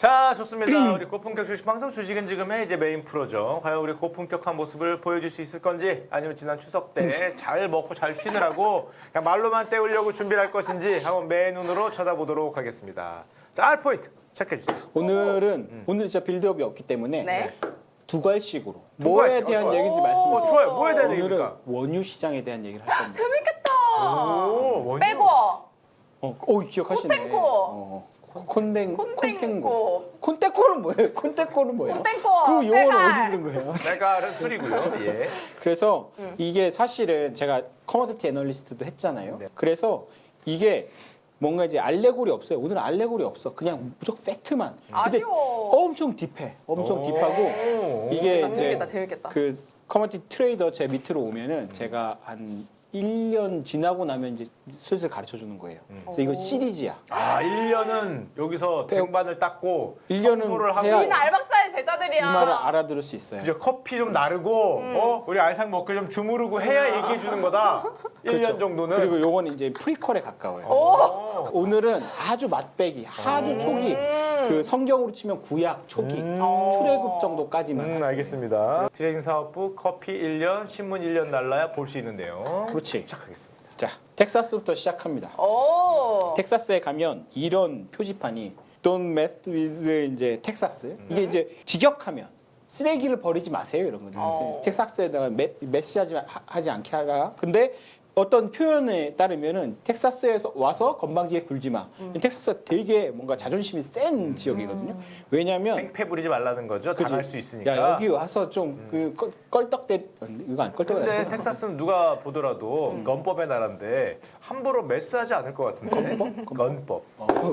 자, 좋습니다. 우리 고품격 주식 방송 주식은 지금의 이제 메인 프로죠. 과연 우리 고품격한 모습을 보여줄 수 있을 건지, 아니면 지난 추석 때 잘 먹고 잘 쉬느라고 그냥 말로만 때우려고 준비를 할 것인지 한번 맨눈으로 쳐다보도록 하겠습니다. 자, R 포인트 체크해 주세요. 오늘은 진짜 빌드업이 없기 때문에 네. 두 갈식으로 두 뭐에 갈씩? 대한 좋아요. 얘기인지 말씀을 드릴게요. 좋아요. 뭐에 대한 오늘은 얘기입니까? 원유 시장에 대한 얘기를 할 겁니다. 재밌겠다. 오, 원유. 빼고 기억하시네. 콘텐코. 콘텐고. 콘텐코는 뭐예요? 콘텐코는 뭐예요? 콘텐코. 그 용어는 빼갈. 어디서 들은 거예요? 내가는 술이고요. 예. 그래서 이게 사실은 제가 커머디티 애널리스트도 했잖아요. 네. 그래서 이게 뭔가 이제 알레고리 없어요. 오늘 알레고리 없어. 그냥 무조건 팩트만. 근데 아쉬워. 엄청 딥해. 엄청 딥하고 오. 이게 이제 재밌겠다. 재밌겠다. 그 커머디티 트레이더 제 밑으로 오면은 제가 한 1년 지나고 나면 이제 슬슬 가르쳐 주는 거예요. 그래서 이건 시리즈야. 아, 1년은 여기서 쟁반을 닦고 1년은 청소를 하고 해야 우리는 알박사의 제자들이야. 이 말을 알아들을 수 있어요. 이제 커피 좀 나르고 우리 알상 먹고 좀 주무르고 해야 얘기해 주는 거다. 1년 정도는. 그리고 요거는 이제 프리퀄에 가까워요. 오. 오늘은 아주 맛배기, 아주 초기, 그 성경으로 치면 구약 초기, 출애굽 정도까지만. 알겠습니다. 트레이딩 사업부 커피 1년, 신문 1년 날라야 볼 수 있는데요. 그렇지. 시작하겠습니다. 자, 텍사스부터 시작합니다. 오. 텍사스에 가면 이런 표지판이 Don't mess with 이제 텍사스. 이게 이제 직역하면 쓰레기를 버리지 마세요 이런 거죠. 텍사스에다가 하지 않게 하라. 근데 어떤 표현에 따르면은 텍사스에서 와서 건방지게 굴지 마. 텍사스가 되게 뭔가 자존심이 센 지역이거든요. 왜냐하면 팽패 부리지 말라는 거죠. 그치? 당할 수 있으니까. 야 여기 와서 좀 그 껄떡대 이거 안 껄떡대. 근데 텍사스는 누가 보더라도 건법의 나라인데 함부로 매스하지 않을 것 같은데. 건법.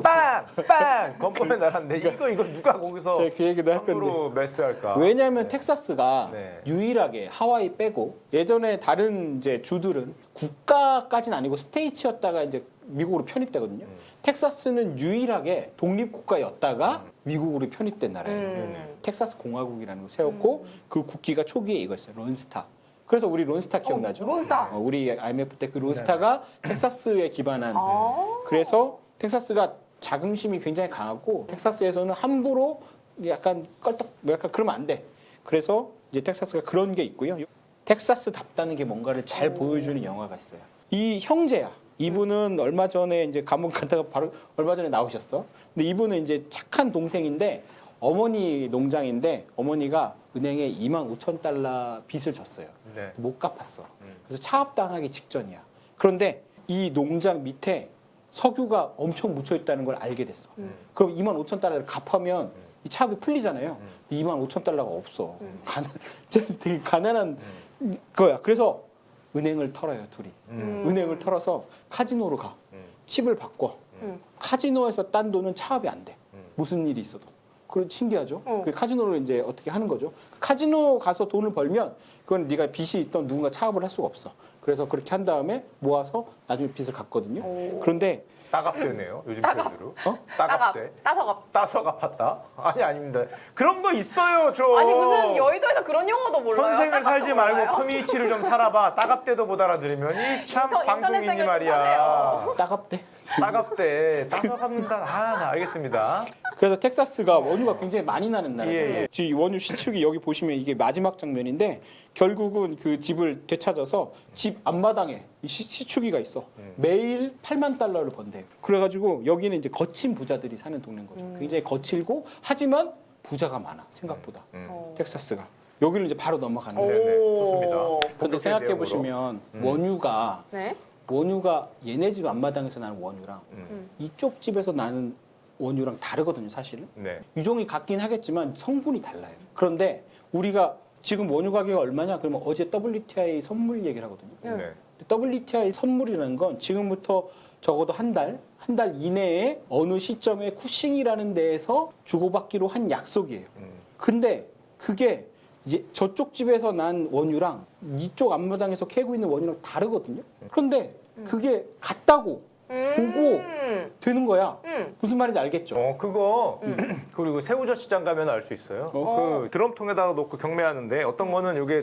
빵! 빵! 건법의 나라인데 이거 누가 거기서 제가 그 얘기도 할 건데. 함부로 매스할까? 왜냐하면 텍사스가 네. 유일하게 하와이 빼고 예전에 다른 이제 주들은 국가까지는 아니고 스테이츠였다가 이제 미국으로 편입되거든요. 텍사스는 유일하게 독립국가였다가 미국으로 편입된 나라예요. 텍사스 공화국이라는 걸 세웠고 그 국기가 초기에 이거였어요. 론스타. 그래서 우리 론스타 기억나죠? 론스타. 우리 IMF 때 그 론스타가 텍사스에 기반한. 아. 그래서 텍사스가 자긍심이 굉장히 강하고 텍사스에서는 함부로 약간 껄떡 약간 그러면 안 돼. 그래서 이제 텍사스가 그런 게 있고요. 텍사스답다는 게 뭔가를 잘 보여주는 영화가 있어요. 이 형제야. 이분은 얼마 전에 이제 감옥 갔다가 바로 얼마 전에 나오셨어. 근데 이분은 이제 착한 동생인데 어머니 농장인데 어머니가 은행에 25,000달러 빚을 졌어요. 네. 못 갚았어. 그래서 차압당하기 직전이야. 그런데 이 농장 밑에 석유가 엄청 묻혀 있다는 걸 알게 됐어. 그럼 25,000달러를 갚으면 이 차압이 풀리잖아요. 25,000달러가 없어. 되게 가난한 거야. 그래서 은행을 털어요, 둘이. 은행을 털어서 카지노로 가. 칩을 바꿔. 카지노에서 딴 돈은 차압이 안 돼. 무슨 일이 있어도. 그건 신기하죠? 그 카지노를 이제 어떻게 하는 거죠? 카지노 가서 돈을 벌면 그건 네가 빚이 있던 누군가 차압을 할 수가 없어. 그래서 그렇게 한 다음에 모아서 나중에 빚을 갚거든요. 그런데 따갑대네요. 요즘 표현으로. 따갑대. 따서갑. 따서 갚았다? 아니 아닙니다. 그런 거 있어요, 저. 아니 무슨 여의도에서 그런 용어도 몰라요? 현생을 살지 따갑도 몰라요? 말고 커뮤니티를 좀 살아봐. 따갑대도 못 알아들으면 이 참 방송인이 인터넷생을 좀 말이야. 사세요. 따갑대. 따갑대. 따서 갚는다. 나 알겠습니다. 그래서 텍사스가 원유가 굉장히 많이 나는 나라잖아요. 예. 지금 원유 시축이 여기 보시면 이게 마지막 장면인데 결국은 그 집을 되찾아서 집 앞마당에 이 시축이가 있어. 매일 8만 달러를 번대요. 그래가지고 여기는 이제 거친 부자들이 사는 동네인 거죠. 굉장히 거칠고 하지만 부자가 많아 생각보다. 텍사스가. 여기를 이제 바로 넘어가는 거예요. 네, 좋습니다. 그런데 본격적인 생각해 내용으로. 보시면 원유가 얘네 집 앞마당에서 나는 원유랑 이쪽 집에서 나는 원유랑 다르거든요, 사실은. 네. 유종이 같긴 하겠지만 성분이 달라요. 그런데 우리가 지금 원유 가격이 얼마냐? 그러면 어제 WTI 선물 얘기를 하거든요. 네. WTI 선물이라는 건 지금부터 적어도 한 달 이내에 어느 시점에 쿠싱이라는 데에서 주고받기로 한 약속이에요. 근데 그게 이제 저쪽 집에서 난 원유랑 이쪽 앞마당에서 캐고 있는 원유랑 다르거든요. 그런데 그게 같다고 보고 되는 거야. 무슨 말인지 알겠죠? 그거 그리고 새우젓 시장 가면 알 수 있어요. 그 드럼통에다가 놓고 경매하는데 어떤 거는 이게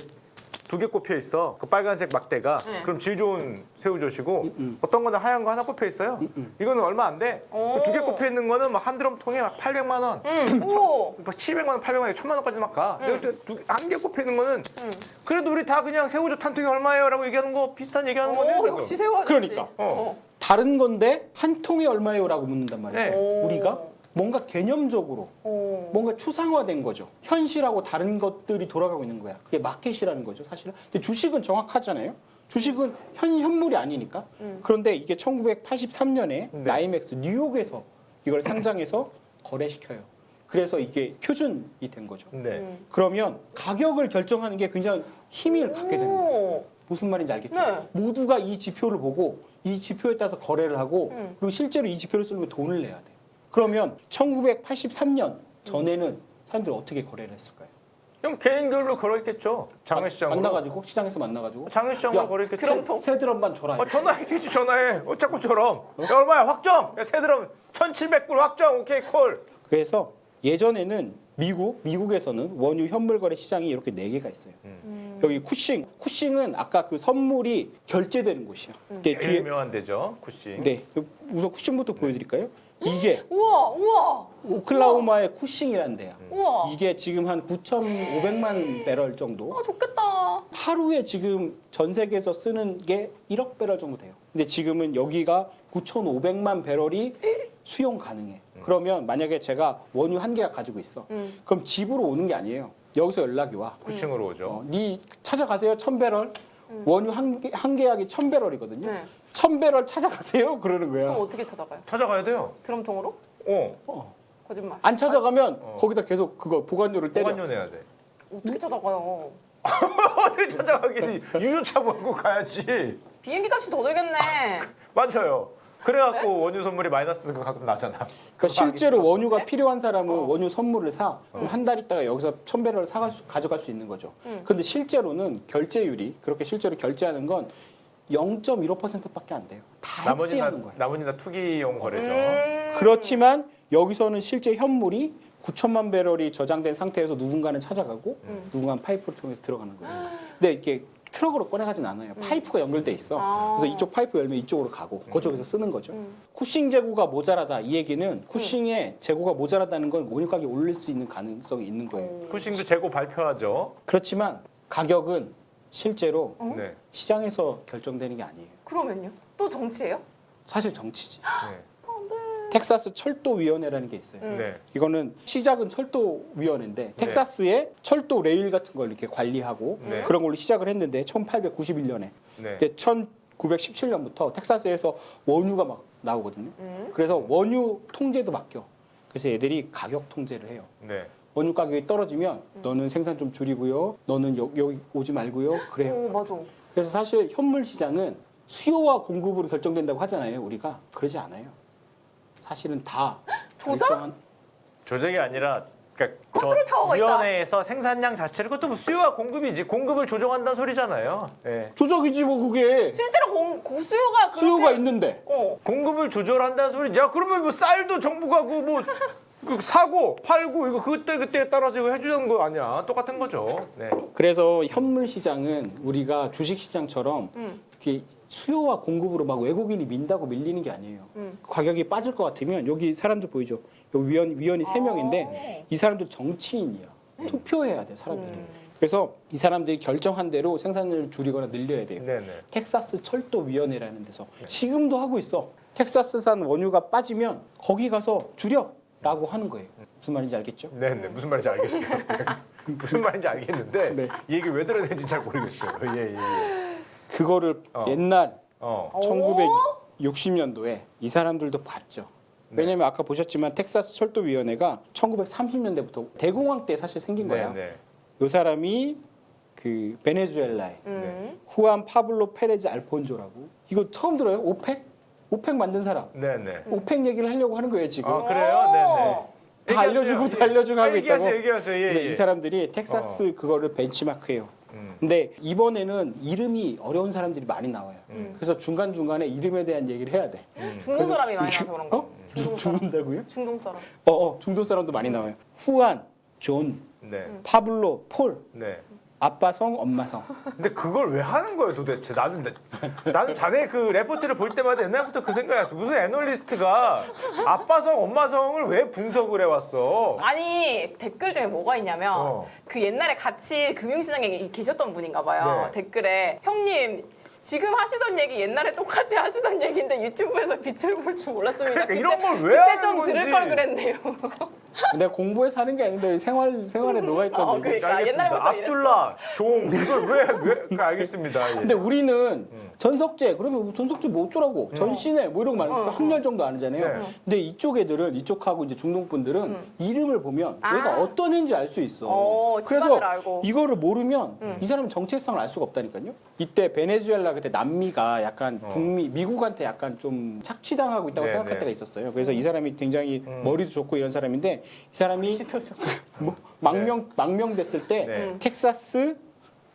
두 개 꼽혀 있어. 그 빨간색 막대가. 네. 그럼 질 좋은 새우젓이고 어떤 거는 하얀 거 하나 꼽혀 있어요. 이거는 얼마 안 돼. 오. 두 개 꼽혀 있는 거는 막 한 드럼 통에 막 800만 원, 오. 막 700만 원, 800만 원, 1000만 원까지 막 가. 한 개 꼽혀 있는 거는 그래도 우리 다 그냥 새우젓 한 통에 얼마예요라고 얘기하는 거 비슷한 얘기하는 거지. 오, 역시 새우 아저씨. 그러니까. 다른 건데 한 통에 얼마예요라고 묻는단 말이죠. 네. 오. 우리가 뭔가 개념적으로 오. 뭔가 추상화된 거죠. 현실하고 다른 것들이 돌아가고 있는 거야. 그게 마켓이라는 거죠, 사실은. 근데 주식은 정확하잖아요. 주식은 현물이 아니니까. 그런데 이게 1983년에 나이맥스 뉴욕에서 이걸 상장해서 거래시켜요. 그래서 이게 표준이 된 거죠. 네. 그러면 가격을 결정하는 게 굉장히 힘을 갖게 되는 거예요. 오. 무슨 말인지 알겠죠? 네. 모두가 이 지표를 보고 이 지표에 따라서 거래를 하고 그리고 실제로 이 지표를 쓰려면 돈을 내야 돼. 그러면 1983년 전에는 사람들이 어떻게 거래를 했을까요? 그럼 개인별로 걸어있겠죠. 장외시장으로. 만나가지고 시장에서 만나가지고 장외시장으로 야, 걸어있겠지. 드럼통. 세 드럼만 줘라. 전화해야지 전화해. 자꾸처럼. 야, 얼마야 확정. 야, 새 드럼 1,700불 확정. 오케이 콜. 그래서 예전에는 미국에서는 원유 현물 거래 시장이 이렇게 네 개가 있어요. 여기 쿠싱은 아까 그 선물이 결제되는 곳이야. 근데 제일 유명한 데죠. 쿠싱. 네, 우선 쿠싱부터 보여드릴까요? 이게 우와. 오클라호마의 쿠싱이라는 데야. 우와. 이게 지금 한 9,500만 배럴 정도. 아, 좋겠다. 하루에 지금 전 세계에서 쓰는 게 1억 배럴 정도 돼요. 근데 지금은 여기가 9,500만 배럴이 수용 가능해. 그러면 만약에 제가 원유 한 개가 가지고 있어. 그럼 집으로 오는 게 아니에요. 여기서 연락이 와. 쿠싱으로 오죠. 네 찾아가세요. 1,000배럴. 원유 한 계약이 1,000배럴이거든요. 네. 1,000배럴 찾아가세요. 그러는 그럼 거야. 어떻게 찾아가요? 찾아가야 돼요. 드럼통으로? 거짓말. 안 찾아가면 거기다 계속 그거 보관료를 때려. 보관료 내야 돼. 어떻게 찾아가요? 어떻게 찾아가겠지? 유조차 몰고 가야지. 비행기 값이 더 들겠네. 맞아요. 그래갖고 원유 선물이 마이너스가 가끔 나잖아. 그러니까 실제로 원유가 네? 필요한 사람은 원유 선물을 사. 그럼 한 달 있다가 여기서 1,000배럴을 가져갈 수 있는 거죠. 그런데 실제로는 결제율이 그렇게 실제로 결제하는 건 0.15%밖에 안 돼요. 다 해지하는 거예요. 나머지는 다 투기용 거래죠. 그렇지만 여기서는 실제 현물이 9천만 배럴이 저장된 상태에서 누군가는 찾아가고 누군가는 파이프를 통해서 들어가는 거예요. 근데 이게 트럭으로 꺼내가진 않아요. 파이프가 연결돼 있어. 아. 그래서 이쪽 파이프 열면 이쪽으로 가고 그쪽에서 쓰는 거죠. 쿠싱 재고가 모자라다 이 얘기는 쿠싱의 재고가 모자라다는 건 원유 가격이 올릴 수 있는 가능성이 있는 거예요. 쿠싱도 재고 발표하죠. 그렇지만 가격은 실제로 네. 시장에서 결정되는 게 아니에요. 그러면요? 또 정치예요? 사실 정치지. 네. 텍사스 철도위원회라는 게 있어요. 네. 이거는 시작은 철도위원회인데 텍사스의 철도 레일 같은 걸 이렇게 관리하고 네. 그런 걸로 시작을 했는데 1891년에 네. 근데 1917년부터 텍사스에서 원유가 막 나오거든요. 그래서 원유 통제도 바뀌어. 그래서 애들이 가격 통제를 해요. 네. 원유 가격이 떨어지면 너는 생산 좀 줄이고요. 너는 여기 오지 말고요. 그래요. 오, 맞아. 그래서 사실 현물 시장은 수요와 공급으로 결정된다고 하잖아요. 우리가 그러지 않아요. 사실은 다 조작? 결정한 조작이 아니라 그러니까 컨트롤 타워가 있다. 위원회에서 생산량 자체를 그것도 뭐 수요와 공급이지 공급을 조정한다는 소리잖아요. 네. 조작이지 뭐 그게 실제로 고수요가 그렇게 수요가 있는데 공급을 조절한다는 소리지. 야 그러면 뭐 쌀도 정부가 그 사고 팔고 이거 그때에 따라서 이거 해주는 거 아니야? 똑같은 거죠. 네. 그래서 현물 시장은 우리가 주식 시장처럼 이렇게 수요와 공급으로 막 외국인이 민다고 밀리는 게 아니에요. 가격이 빠질 것 같으면 여기 사람들 보이죠? 여기 위원이 3명인데 이 사람들 정치인이야. 투표해야 돼 사람들이. 그래서 이 사람들이 결정한 대로 생산량을 줄이거나 늘려야 돼요. 네네. 텍사스 철도위원회라는 데서 지금도 하고 있어. 텍사스산 원유가 빠지면 거기 가서 줄여라고 하는 거예요. 무슨 말인지 알겠죠? 네네. 무슨 말인지 알겠어요. 무슨 말인지 알겠는데 네. 이 얘기 왜 들어야 되는지 잘 모르겠어요. 예. 그거를 옛날 어. 1960년도에 이 사람들도 봤죠. 왜냐면 아까 보셨지만 텍사스 철도위원회가 1930년대부터 대공황 때 사실 생긴 거야. 네네. 이 사람이 그 베네수엘라의 후안 파블로 페레즈 알폰조라고 이거 처음 들어요? 오펙 만든 사람. 네네. 오펙 얘기를 하려고 하는 거예요 지금. 아 그래요? 네네. 다 알려주고 다 알려주고 하고 있다고. 얘기하세요. 예, 그래서 예. 이 사람들이 텍사스 그거를 벤치마크해요. 근데 이번에는 이름이 어려운 사람들이 많이 나와요. 그래서 중간 중간에 이름에 대한 얘기를 해야 돼. 중동 사람이 많이 나서 그런 거. 어? 중동 사람. 죽는다고요? 중동 사람. 중동 사람도 많이 나와요. 후안, 존, 네. 파블로, 폴, 네. 아빠성, 엄마성. 근데 그걸 왜 하는 거예요 도대체? 나는 자네 그 레포트를 볼 때마다 옛날부터 그 생각이 났어. 무슨 애널리스트가 아빠성, 엄마성을 왜 분석을 해왔어? 아니 댓글 중에 뭐가 있냐면 그 옛날에 같이 금융시장에 계셨던 분인가 봐요. 네. 댓글에 형님 지금 하시던 얘기 옛날에 똑같이 하시던 얘기인데 유튜브에서 빛을 볼 줄 몰랐습니다. 그러니까 이런 걸 왜 그때 하는 좀 건지. 들을 걸 그랬네요. 내가 공부해서 하는 게 아닌데 생활에 녹아있던 얘기. 그러니까 알겠습니다. 옛날부터 압둘라, 종 이걸 왜 알겠습니다. 예. 근데 우리는 전석재 그러면 전석재 뭐 어쩌라고 전신에 뭐 이런 거 말고 학렬 정도 아니잖아요. 네. 근데 이쪽 애들은 이쪽하고 이제 중동 분들은 이름을 보면 아. 얘가 어떤 애인지 알 수 있어. 집안을 알고. 이거를 모르면 이 사람은 정체성을 알 수가 없다니까요. 이때 베네수엘라 그때 남미가 약간 북미 미국한테 약간 좀 착취당하고 있다고 네, 생각할 네. 때가 있었어요. 그래서 이 사람이 굉장히 머리도 좋고 이런 사람인데 이 사람이 시터죠. 뭐 망명됐을 때 네. 텍사스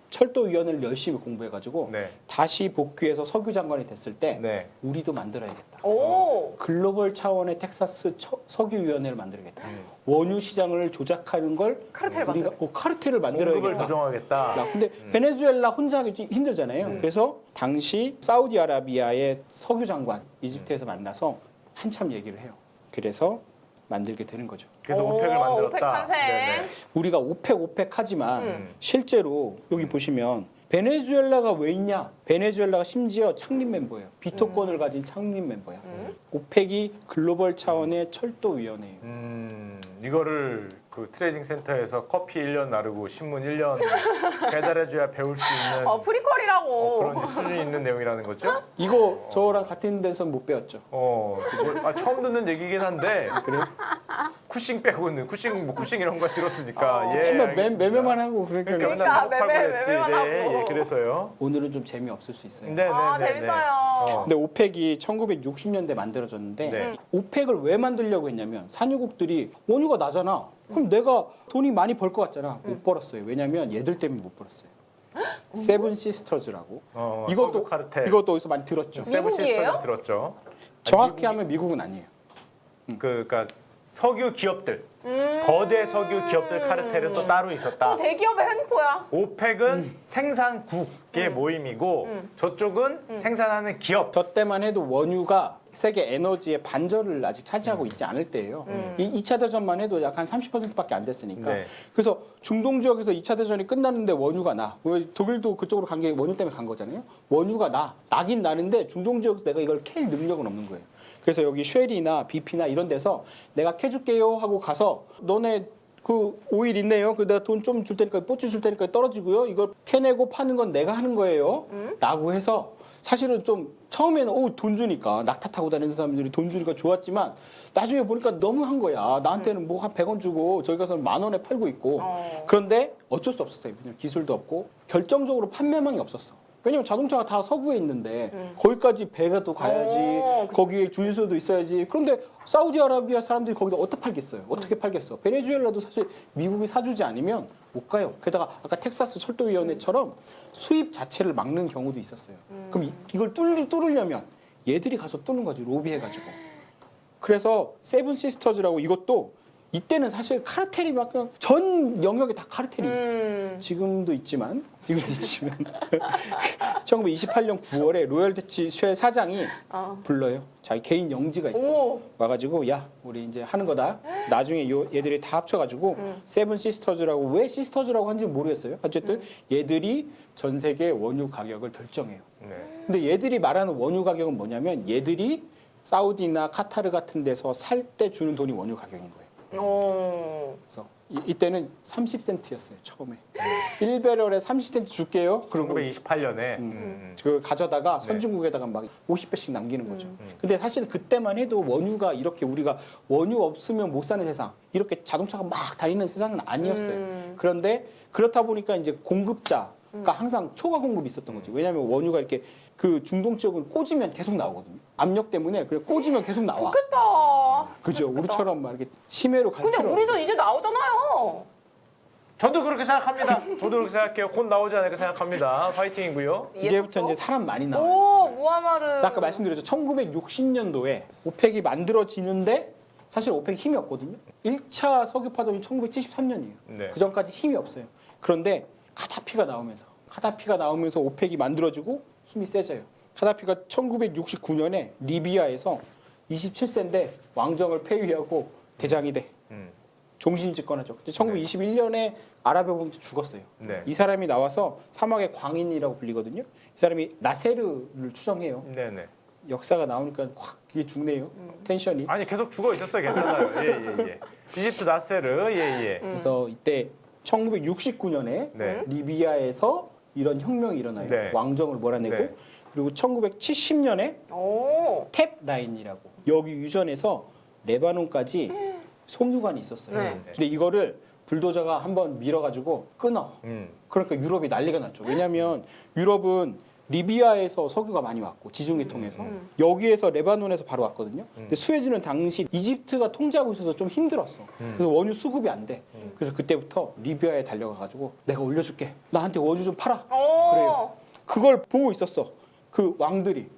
철도위원회를 열심히 공부해가지고 네. 다시 복귀해서 석유 장관이 됐을 때 네. 우리도 만들어야겠다. 오. 글로벌 차원의 텍사스 석유위원회를 만들어야겠다. 원유 시장을 조작하는 걸 카르텔을 우리가 카르텔을 공급을 만들어야겠다. 조정하겠다. 야, 근데 베네수엘라 혼자 하기 힘들잖아요. 그래서 당시 사우디아라비아의 석유 장관 이집트에서 만나서 한참 얘기를 해요. 그래서 만들게 되는 거죠. 그래서 오펙을 만들었다. 오펙 탄생. 네네. 우리가 오펙 하지만 실제로 여기 보시면 베네수엘라가 왜 있냐? 베네수엘라가 심지어 창립 멤버예요. 비토권을 가진 창립 멤버야. 오펙이 글로벌 차원의 철도위원회예요. 이거를 그 트레이딩 센터에서 커피 1년 나르고 신문 1년 배달해줘야 배울 수 있는 프리퀄이라고. 그런 수준이 있는 내용이라는 거죠? 이거 저랑 같은 데서 못 배웠죠. 처음 듣는 얘기긴 한데 그래요? 쿠싱 빼고는 쿠싱 이런 거 들었으니까 예. 맨날 알겠습니다. 매매만 하고 그러니까 그러니까 맨날 그러니까 사고 팔고 매매, 그랬지. 매매만 네, 하고. 예, 그래서요. 오늘은 좀 재미없을 수 있어요. 네, 네, 아, 네, 재밌어요. 네. 근데 오펙이 1960년대 만들어졌는데 네. 오펙을 왜 만들려고 했냐면 산유국들이 원유가 나잖아. 그럼 내가 돈이 많이 벌 것 같잖아. 못 벌었어요. 왜냐면 얘들 때문에 못 벌었어요. 세븐 시스터즈라고. 석유 카르텔. 이것도 어디서 많이 들었죠. 세븐 미국이에요? 시스터즈 들었죠. 정확히 하면 미국은 아니에요. 그러니까 석유 기업들, 거대 석유 기업들 카르텔은 또 따로 있었다. 대기업의 횡포야. 오펙은 생산국의 모임이고 저쪽은 생산하는 기업. 저 때만 해도 원유가 세계 에너지의 반절을 아직 차지하고 있지 않을 때예요. 이 2차 대전만 해도 약 한 30%밖에 안 됐으니까. 네. 그래서 중동 지역에서 2차 대전이 끝났는데 원유가 나. 왜 독일도 그쪽으로 간 게 원유 때문에 간 거잖아요. 원유가 나긴 나는데 중동 지역에서 내가 이걸 캘 능력은 없는 거예요. 그래서 여기 쉘이나 BP나 이런 데서 내가 캐줄게요 하고 가서 너네 그 오일 있네요. 그 내가 돈 좀 줄 테니까 뽀찌 줄 테니까 떨어지고요. 이걸 캐내고 파는 건 내가 하는 거예요. 라고 해서 사실은 좀 처음에는 돈 주니까 낙타 타고 다니는 사람들이 돈 주니까 좋았지만 나중에 보니까 너무 한 거야. 나한테는 뭐 한 100원 주고 저기 가서 10,000원에 팔고 있고. 그런데 어쩔 수 없었어요. 왜냐면 기술도 없고 결정적으로 판매망이 없었어. 왜냐면 자동차가 다 서구에 있는데 거기까지 배가 또 가야지. 그치, 거기에 주유소도 있어야지. 그런데 사우디아라비아 사람들이 거기다 어떻게 팔겠어요? 어떻게 팔겠어? 베네수엘라도 사실 미국이 사주지 않으면 못 가요. 게다가 아까 텍사스 철도위원회처럼 수입 자체를 막는 경우도 있었어요. 그럼 이걸 뚫으려면 얘들이 가서 뚫는 거지. 로비해가지고. 그래서 세븐 시스터즈라고 이것도 이때는 사실 카르텔이 막 전 영역에 다 카르텔이 있어요. 지금도 있지만 1928년 9월에 로열 더치 쉘 사장이 불러요. 자기 개인 영지가 있어. 오. 와가지고 야 우리 이제 하는 거다. 나중에 얘들이 다 합쳐가지고 세븐 시스터즈라고 왜 시스터즈라고 한지 모르겠어요. 어쨌든 얘들이 전 세계 원유 가격을 결정해요. 네. 근데 얘들이 말하는 원유 가격은 뭐냐면 얘들이 사우디나 카타르 같은 데서 살 때 주는 돈이 원유 가격인 거예요. 그래서 이때는 30센트였어요 처음에. 1배럴에 30센트 줄게요. 그리고 1928년에 그 가져다가 선진국에다가 막 50배씩 남기는 거죠. 근데 사실 그때만 해도 원유가 이렇게 우리가 원유 없으면 못 사는 세상, 이렇게 자동차가 막 다니는 세상은 아니었어요. 그런데 그렇다 보니까 이제 공급자가 항상 초과 공급이 있었던 거지. 왜냐하면 원유가 이렇게 그 중동 지역은 꽂으면 계속 나오거든요. 압력 때문에 그냥 꽂으면 계속 나와. 좋겠다. 진짜 그죠? 좋겠다. 우리처럼 막 이렇게 심해로 갈 근데 필요 우리도 이제 나오잖아요. 저도 그렇게 생각합니다. 저도 그렇게 생각해요. 곧 나오지 않을까 생각합니다. 파이팅이고요. 이제부터 이제 사람 많이 나와요. 오, 무하마르. 아까 말씀드렸죠. 1960년도에 오펙이 만들어지는데 사실 오펙이 힘이 없거든요. 1차 석유 파동이 1973년이에요. 네. 그 전까지 힘이 없어요. 그런데 카다피가 나오면서 오펙이 만들어지고 힘이 세져요. 카다피가 1969년에 리비아에서 27세인데 왕정을 폐위하고 대장이 돼. 종신 집권하죠. 근데 1921년에 아랍에부터 죽었어요. 네. 이 사람이 나와서 사막의 광인이라고 불리거든요. 이 사람이 나세르를 추정해요. 네네. 역사가 나오니까 확 이게 죽네요. 텐션이. 아니 계속 죽어 있었어요. 괜찮아요. 예. 이집트 나세르. 예. 그래서 이때 1969년에 네. 리비아에서 이런 혁명이 일어나요. 네. 왕정을 몰아내고 네. 그리고 1970년에 오. 탭 라인이라고 여기 유전에서 레바논까지 송유관이 있었어요. 네. 근데 이거를 불도저가 한번 밀어가지고 끊어. 그러니까 유럽이 난리가 났죠. 왜냐하면 유럽은 리비아에서 석유가 많이 왔고 지중해 통해서 여기에서 레바논에서 바로 왔거든요. 근데 수에즈는 당시 이집트가 통제하고 있어서 좀 힘들었어. 그래서 원유 수급이 안 돼. 그래서 그때부터 리비아에 달려가가지고 내가 올려줄게. 나한테 원유 좀 팔아. 오. 그래요. 그걸 보고 있었어. 그 왕들이.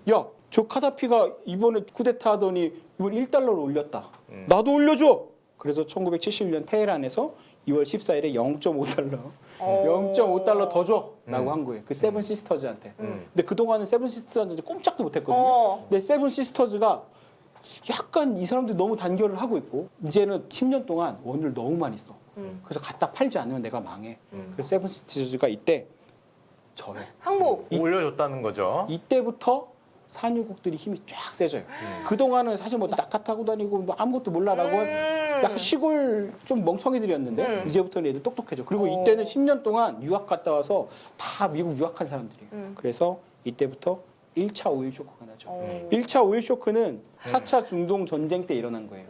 야, 저 카다피가 이번에 쿠데타 하더니 이번 1달러를 올렸다. 나도 올려줘. 그래서 1971년 테헤란에서 2월 14일에 0.5달러. 0.5달러 더 줘라고 한 거예요. 그 세븐 시스터즈한테. 근데 그동안은 세븐 시스터즈한테 꼼짝도 못 했거든요. 근데 세븐 시스터즈가 약간 이 사람들이 너무 단결을 하고 있고 이제는 10년 동안 원유를 너무 많이 써. 그래서 갖다 팔지 않으면 내가 망해. 그래서 세븐 시스터즈가 이때 져요. 항복. 올려줬다는 거죠. 이때부터 산유국들이 힘이 쫙 세져요. 그동안은 사실 뭐 낙타 타고 다니고 뭐 아무것도 몰라라고 약간 시골 좀 멍청이들이었는데 이제부터는 애들 똑똑해져. 그리고 이때는 10년 동안 유학 갔다 와서 다 미국 유학한 사람들이에요. 그래서 이때부터 1차 오일 쇼크가 나죠. 1차 오일 쇼크는 4차 중동 전쟁 때 일어난 거예요.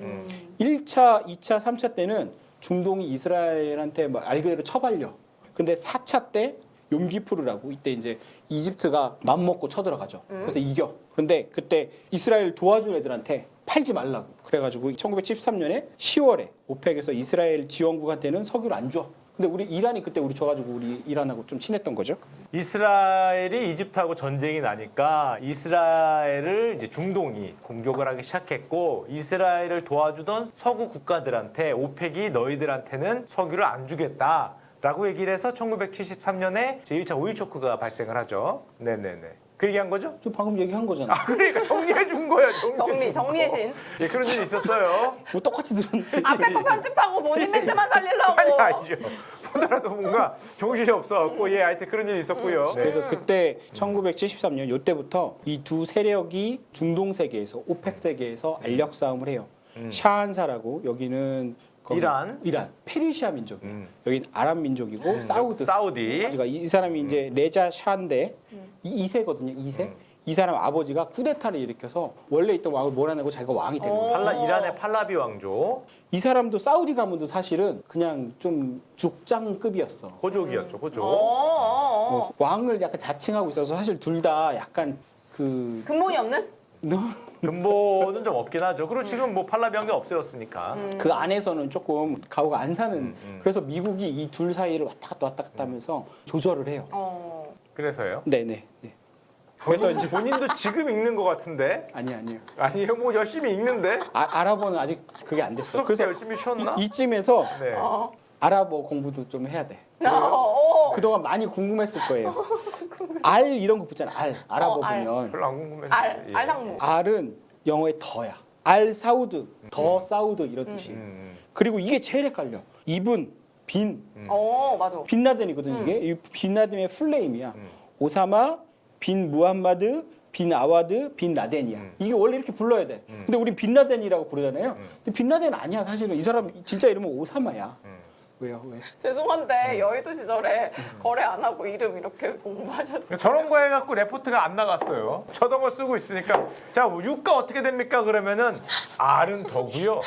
1차, 2차, 3차 때는 중동이 이스라엘한테 말 그대로 처발려. 근데 4차 때 욤기푸르라고 이때 이제 이집트가 맘먹고 쳐들어가죠. 그래서 이겨. 그런데 그때 이스라엘 도와준 애들한테 팔지 말라고. 그래가지고 1973년에 10월에 오펙에서 이스라엘 지원국한테는 석유를 안 줘. 근데 우리 이란이 그때 우리 줘가지고 우리 이란하고 좀 친했던 거죠. 이스라엘이 이집트하고 전쟁이 나니까 이스라엘을 이제 중동이 공격을 하기 시작했고 이스라엘을 도와주던 서구 국가들한테 오펙이 너희들한테는 석유를 안 주겠다. 라고 얘기를 해서 1973년에 제1차 오일 쇼크가 발생을 하죠. 네네네. 그 얘기한 거죠? 저 방금 얘기한 거잖아. 그러니까 정리해 준 거야. 정리의 신. 예, 그런 일이 있었어요. 뭐 똑같이 들었는데. 앞에 거 편집하고 본인 멘트만 살리려고. 아니 아니죠. 보더라도 뭔가 정신이 없어갖고 예, 하여튼 그런 일이 있었고요. 그래서 그때 1973년 이때부터 이 두 세력이 중동 세계에서 오펙 세계에서 알력 싸움을 해요. 샤한사라고 여기는 이란. 페르시아 민족이에요. 여기는 아랍 민족이고 사우디. 사우디. 이 사람이 이제 레자 샤인데 2세거든요. 2세. 이 사람 아버지가 쿠데타를 일으켜서 원래 있던 왕을 몰아내고 자기가 왕이 되는 거예요. 이란의 팔라비 왕조. 이 사람도 사우디 가문도 사실은 그냥 좀 죽장급이었어. 호족이었죠. 호족. 왕을 약간 자칭하고 있어서 사실 둘 다 약간 그 근본이 없는? 근본은 좀 없긴 하죠. 그리고 지금 뭐 팔라비 왕조 없어졌으니까. 그 안에서는 조금 가오가 안 사는 그래서 미국이 이 둘 사이를 왔다 갔다 하면서 조절을 해요. 그래서요. 네네. 그래서 이제 본인도 지금 읽는 것 같은데 아니에요. 아니에요. 뭐 열심히 읽는데 아랍어는 아직 그게 안 됐어. 수석 때 열심히 쉬었나? 이쯤에서 네. 아랍어 공부도 좀 해야 돼. 어. 그동안 많이 궁금했을 거예요. 알 이런 거 붙잖아. 아랍어 알. 보면 별로 안 궁금했는데. 예. 알상무. 알은 영어의 더야. 알 사우드, 더 사우드 이런 뜻이에요. 그리고 이게 제일 헷갈려. 이분 빈 맞아. 빈라덴이거든 이게. 이 빈라덴의 풀네임이야. 오사마 빈 무함마드 빈 아와드 빈 라덴이야. 이게 원래 이렇게 불러야 돼. 근데 우린 빈 라덴이라고 부르잖아요. 근데 빈 라덴 아니야 사실은. 이 사람 진짜 이름은 오사마야. 왜요? 왜? 죄송한데 여의도 시절에 거래 안 하고 이름 이렇게 공부하셨어요. 저런 거 해갖고 레포트가 안 나갔어요. 저런 거 쓰고 있으니까 자 유가 어떻게 됩니까? 그러면은 R은 더고요.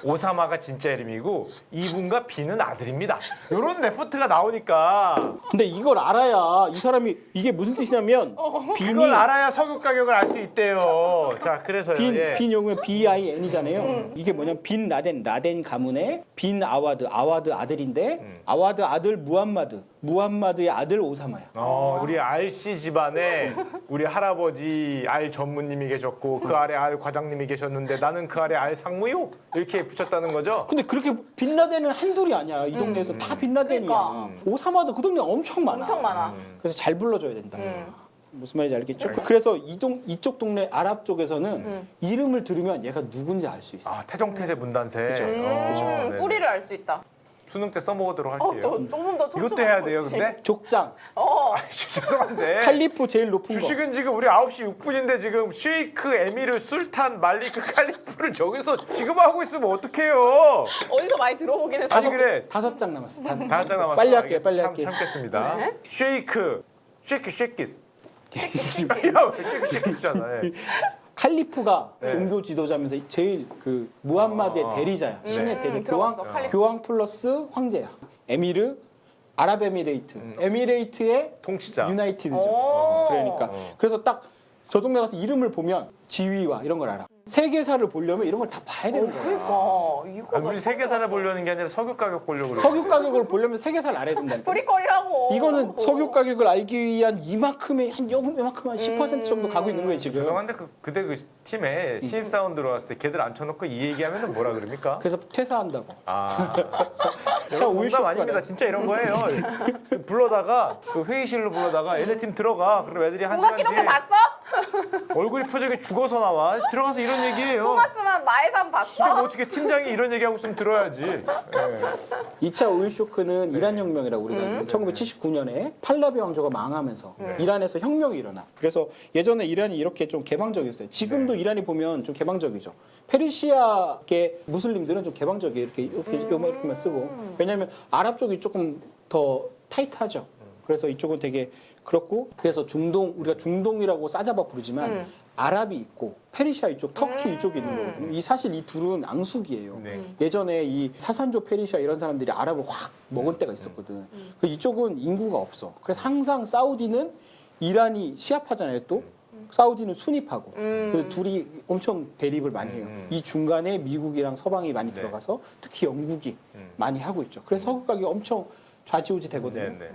오사마가 진짜 이름이고 이분과 B는 아들입니다. 이런 레포트가 나오니까 근데 이걸 알아야 이 사람이 이게 무슨 뜻이냐면 빈이 이걸 알아야 석유 가격을 알 수 있대요. 자 그래서요. 빈 용은 BIN이잖아요. 이게 뭐냐면 빈 라덴 가문의 빈 아와드 아들 아들인데 아와드 아들 무함마드의 아들 오사마야. 우리 알씨 집안에 우리 할아버지 알 전무님이 계셨고 그 아래 알 과장님이 계셨는데 나는 그 아래 알 상무요 이렇게 붙였다는 거죠. 근데 그렇게 빈라덴은 한둘이 아니야. 이 동네에서 다 빈라덴이야. 그러니까. 오사마도 그 동네 엄청 많아. 엄청 많아. 그래서 잘 불러줘야 된다. 무슨 말인지 알겠죠? 그래서 이쪽 동네 아랍 쪽에서는 이름을 들으면 얘가 누군지 알 수 있어. 태종태세 문단세. 네. 뿌리를 알 수 있다. 수능 때 써먹도록 할게요. 또 조금 더 촘촘하면 이것도 해야 돼요, 좋지. 근데? 족장, 죄송한데. 칼리프 제일 높은 거. 주식은 지금 우리 9시 6분인데 지금 쉐이크, 에미르, 술탄, 말리크, 칼리프를 저기서 지금 하고 있으면 어떡해요? 어디서 많이 들어보긴 했어. 아니 그래. 5장 남았어. 다섯 장 남았어. 빨리 할게요, 알겠어. 빨리 할게요. 참겠습니다. 네? 쉐이크, 쉐이크. 야, 왜 쉐이크잖아. 칼리프가 네. 종교 지도자면서 제일 그 무함마드의 대리자야. 신의 대리. 들어봤어, 칼리프. 교황 플러스 황제야. 에미르, 아랍에미레이트. 에미레이트의 통치자. 유나이티드죠. 오. 그러니까 그래서 딱 저 동네 가서 이름을 보면 지위와 이런 걸 알아. 세계사를 보려면 이런 걸 다 봐야 되는 거야. 그러니까 이거 우리 세계사를 보려는 게 아니라 석유 가격 보려고 그래. 석유 가격을 보려면 세계사를 알아야 된다니까. 뿌리거리라고. 이거는 석유 가격을 알기 위한 이만큼의 한 요만큼 한 10% 정도 가고 있는 거예요 지금. 죄송한데 그때 그 팀에 신입사원 들어왔을 때 걔들 앉혀놓고 이 얘기하면 뭐라 그럽니까? 그래서 퇴사한다고. 자, 오일 농담 아닙니다. 진짜 이런 거예요. 불러다가 그 회의실로 불러다가 얘네 팀 들어가. 그럼 애들이 한 시간 토마키동네 뒤에 봤어? 얼굴이 표정이 죽어서 나와. 들어가서 이런 얘기해요. 토마스만 마에산 근데 봤어? 뭐 어떻게 팀장이 이런 얘기하고 있으면 들어야지. 예. 2차 오일 쇼크는 이란 혁명이라고 우리가 1979년에 팔라비 왕조가 망하면서 이란에서 혁명이 일어나. 그래서 예전에 이란이 이렇게 좀 개방적이었어요. 지금도 이란이 보면 좀 개방적이죠. 페르시아계 무슬림들은 좀 개방적이에요. 이렇게만 쓰고. 왜냐하면 아랍 쪽이 조금 더 타이트하죠. 그래서 이쪽은 되게 그렇고 그래서 우리가 중동이라고 싸잡아 부르지만 아랍이 있고 페르시아 이쪽, 터키 이쪽이 있는 거거든요. 이 사실 이 둘은 앙숙이에요. 네. 예전에 이 사산조 페르시아 이런 사람들이 아랍을 확 먹은 때가 있었거든. 그 이쪽은 인구가 없어. 그래서 항상 사우디는 이란이 시합하잖아요. 또 사우디는 순입하고 그래서 둘이 엄청 대립을 많이 해요. 이 중간에 미국이랑 서방이 많이 네. 들어가서 특히 영국이 많이 하고 있죠. 그래서 석유 가격이 엄청 좌지우지 되거든요. 네.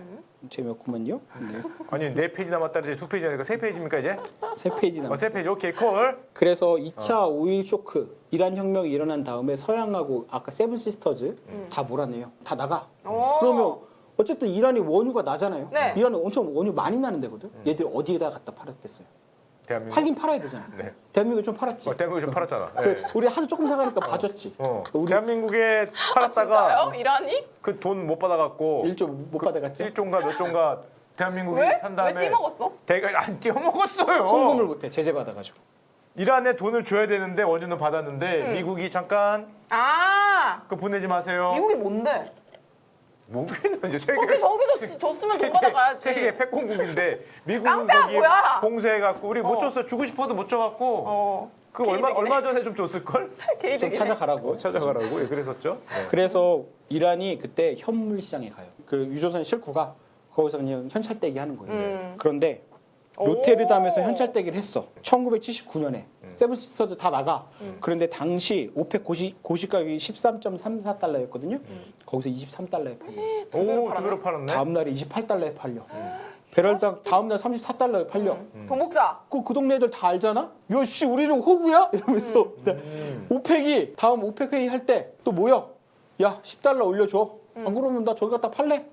재미없구만요. 네. 아니 4페이지 남았다 이제 2페이지 아니까 3페이지입니까 이제? 3페이지 남았어요. 3페이지 오케이 콜. 그래서 2차 오일 쇼크, 이란 혁명이 일어난 다음에 서양하고 아까 세븐 시스터즈 다 몰아내요. 다 나가. 그러면 어쨌든 이란이 원유가 나잖아요. 네. 이란은 엄청 원유 많이 나는 데거든. 얘들 어디에다 갖다 팔았겠어요? 대한민국. 팔긴 팔아야 되잖아. 네. 대한민국에 좀 팔았지. 대한민국 좀 팔았잖아. 그 우리 하도 조금 사가니까 봐줬지. 우리 대한민국에 팔았다가 진짜요? 이란이? 그 돈 못 받아갖고 1조 못 받아갔죠. 1조인가 몇 조인가 대한민국이 왜? 산 왜 다음에 띠먹었어? 대가 안 띄어먹었어요. 송금을 못해. 제재 받아가지고. 이란에 돈을 줘야 되는데 원유는 받았는데 미국이 잠깐 아 그거 보내지 마세요. 미국이 뭔데? 미국은 이제 세계 저기 줬으면 돈 받아가야지. 세계 패권국인데 미국은 깡패야, 거기 뭐야? 봉쇄해갖고 우리 못 줬어. 주고 싶어도 못 줘갖고 그 얼마 전에 좀 줬을 걸? 좀 개이득이네. 찾아가라고. 찾아가라고 예, 그랬었죠. 네. 그래서 이란이 그때 현물 시장에 가요. 그 유조선 실구가 거기서 그냥 현찰떼기 하는 거예요. 그런데 로테르담에서 현찰떼기를 했어. 1979년에 세븐시스터즈 다 나가. 그런데 당시 오펙 고시 가격이 13.34달러였거든요. 거기서 23달러에 팔려. 오, 두 배로 팔았네. 다음 날에 28달러에 팔려. 배럴당 다음 날 34달러에 팔려. 동복자. 그 동네 애들 다 알잖아? 야, 씨, 우리는 호구야? 이러면서. 오펙이, 다음 오펙 회의 할 때 또 모여. 야, 10달러 올려줘. 안 그러면 나 저기 갖다 팔래?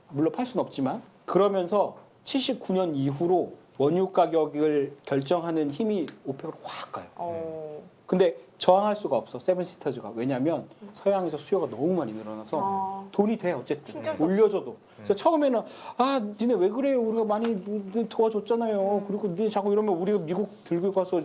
물론 팔 수는 없지만. 그러면서 79년 이후로 원유 가격을 결정하는 힘이 오펙으로 확 가요. 근데 저항할 수가 없어, 세븐시스터즈가. 왜냐면 서양에서 수요가 너무 많이 늘어나서 돈이 돼, 어쨌든. 힘줄 수 올려줘도. 그래서 처음에는 니네 왜 그래요? 우리가 많이 도와줬잖아요. 그리고 니네 자꾸 이러면 우리가 미국 들고 가서